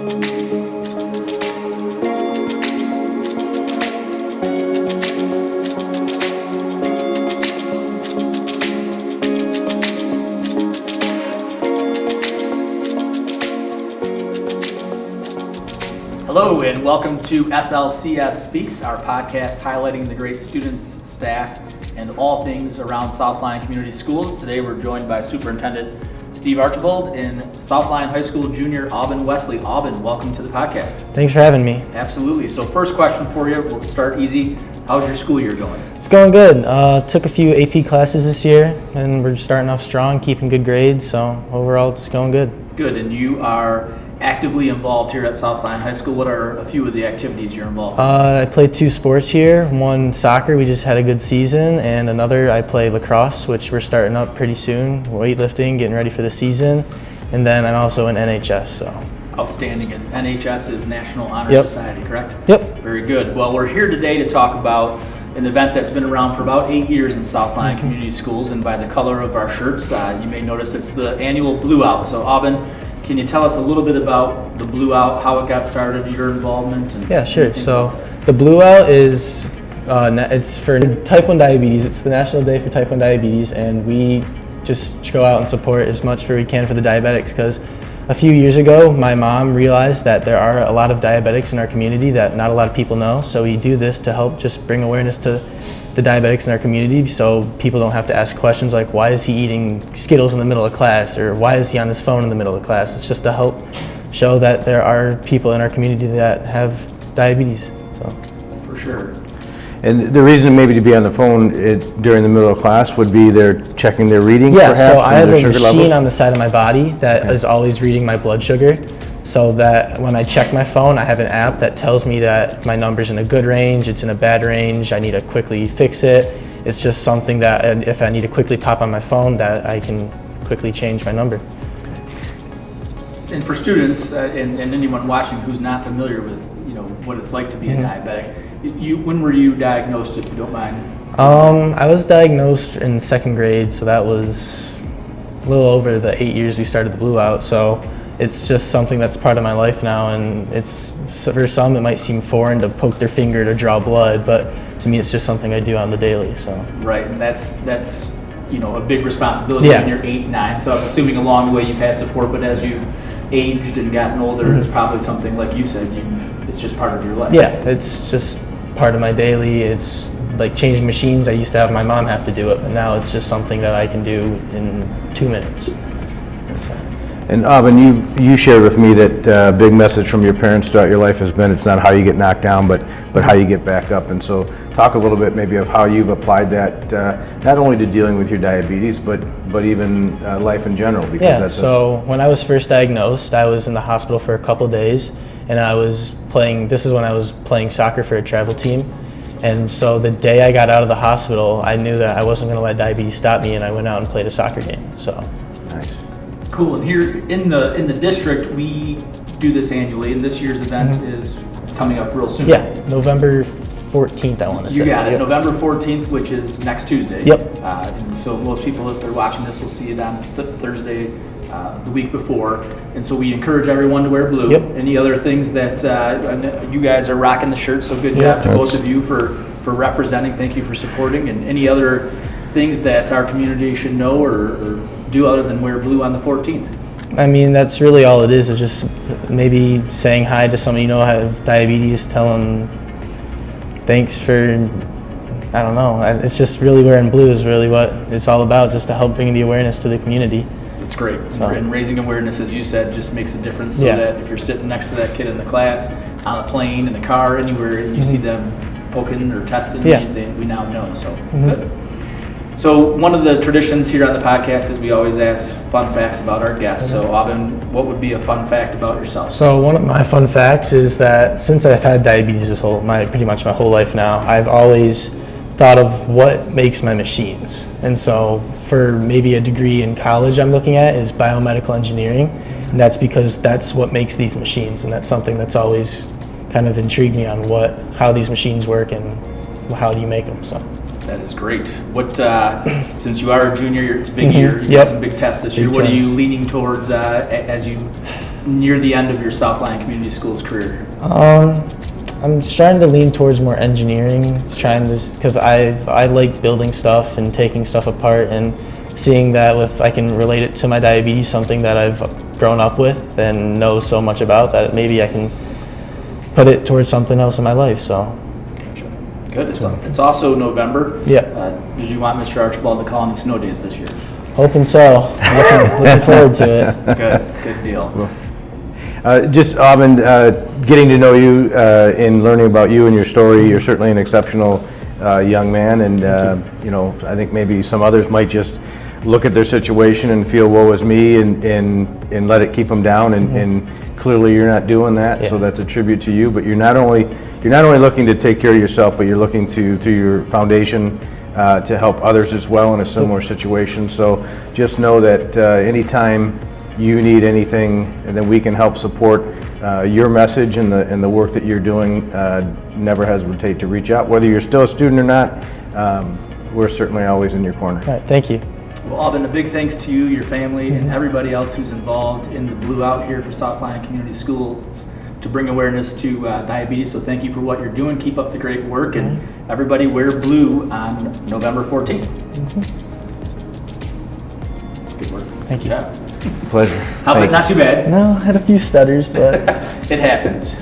Hello and welcome to SLCS Speaks, our podcast highlighting the great students, staff, and all things around Southline Community Schools. Today we're joined by Superintendent Steve Archibald and Southline High School Junior Aubin Wesley. Aubin, welcome to the podcast. Thanks for having me. Absolutely. So first question for you, we'll start easy. How's your school year going? It's going good. Took a few AP classes this year and we're starting off strong, keeping good grades, so overall it's going good. Good, and you are actively involved here at Southline High School. What are a few of the activities you're involved in? I played two sports here. One, soccer, we just had a good season, and another, I play lacrosse, which we're starting up pretty soon, weightlifting, getting ready for the season, and then I'm also in NHS. So Outstanding. And NHS is National Honor Society, correct? Yep. Very good. Well, we're here today to talk about an event that's been around for about 8 years in Southline Community Schools, and by the color of our shirts, you may notice it's the annual Blue Out. So Aubin, can you tell us a little bit about the Blue Out, how it got started, your involvement? And yeah, sure. So the Blue Out is, it's for type 1 diabetes. It's the National Day for type 1 diabetes, and we just go out and support as much as we can for the diabetics, because a few years ago, my mom realized that there are a lot of diabetics in our community that not a lot of people know. So we do this to help just bring awareness to the diabetics in our community, so people don't have to ask questions like, why is he eating Skittles in the middle of class, or why is he on his phone in the middle of class? It's just to help show that there are people in our community that have diabetes. So for sure. And the reason maybe to be on the phone during the middle of class would be they're checking their readings, perhaps, so I have their a sugar machine levels? on the side of my body that is always reading my blood sugar, so that when I check my phone, I have an app that tells me that my number's in a good range, it's in a bad range, I need to quickly fix it. It's just something that if I need to quickly pop on my phone, that I can quickly change my number. And for students and anyone watching who's not familiar with what it's like to be a diabetic, when were you diagnosed, if you don't mind? I was diagnosed in second grade, so that was a little over the 8 years we started the Blue Out. So it's just something that's part of my life now, and it's, for some it might seem foreign to poke their finger to draw blood, but to me it's just something I do on the daily. So right, and that's a big responsibility when you're 8, 9. So I'm assuming along the way you've had support, but as you've aged and gotten older, it's probably something, like you said, it's just part of your life. Yeah, it's just part of my daily. It's like changing machines. I used to have my mom have to do it, but now it's just something that I can do in 2 minutes. And Aubin, you shared with me that big message from your parents throughout your life has been, it's not how you get knocked down, but how you get back up. And so talk a little bit maybe of how you've applied that, not only to dealing with your diabetes, but even life in general. Because so when I was first diagnosed, I was in the hospital for a couple days, and this is when I was playing soccer for a travel team. And so the day I got out of the hospital, I knew that I wasn't going to let diabetes stop me, and I went out and played a soccer game. So nice. Cool. And here in the district, we do this annually, and this year's event is coming up real soon. Yeah, November 14th, I want to say. You got it. November 14th, which is next Tuesday. Yep. And so most people, if they're watching this, will see it on Thursday, the week before. And so we encourage everyone to wear blue. Yep. Any other things that you guys are rocking the shirt, so good job to both of you for representing. Thank you for supporting. And any other things that our community should know or do other than wear blue on the 14th? I mean, that's really all it is just maybe saying hi to someone you know have diabetes, tell them thanks for, I don't know, it's just really wearing blue is really what it's all about, just to help bring the awareness to the community. That's great. And raising awareness, as you said, just makes a difference, so that if you're sitting next to that kid in the class, on a plane, in the car, anywhere, and you see them poking or testing, we now know. So good. So one of the traditions here on the podcast is we always ask fun facts about our guests. So Aubin, what would be a fun fact about yourself? So one of my fun facts is that since I've had diabetes pretty much my whole life now, I've always thought of what makes my machines. And so for maybe a degree in college I'm looking at is biomedical engineering. And that's because that's what makes these machines. And that's something that's always kind of intrigued me on how these machines work and how do you make them. So. That is great. What, since you are a junior, it's a big year. You got some big tests this year. What are you leaning towards as you near the end of your South Lyon Community Schools career? I'm starting to lean towards more engineering, because I like building stuff and taking stuff apart and seeing that I can relate it to my diabetes, something that I've grown up with and know so much about that maybe I can put it towards something else in my life. So. Gotcha. Good. It's also November. Yeah. Did you want Mr. Archibald to call any snow days this year? Hoping so. Looking forward to it. Good deal. Just, Aubin, getting to know you and learning about you and your story, you're certainly an exceptional young man, and I think maybe some others might just look at their situation and feel woe is me and let it keep them down, and clearly you're not doing that, so that's a tribute to you. But you're not only looking to take care of yourself, but you're looking through your foundation to help others as well in a similar situation. So just know that anytime you need anything, and then we can help support your message and the work that you're doing, never hesitate to reach out. Whether you're still a student or not, we're certainly always in your corner. All right, thank you. Well, Aubin, a big thanks to you, your family, and everybody else who's involved in the Blue Out here for South Lyon Community Schools to bring awareness to diabetes. So thank you for what you're doing. Keep up the great work, and everybody wear blue on November 14th. Good work. Thank you. Good job. Pleasure. How about not too bad? No, I had a few stutters, but It happens.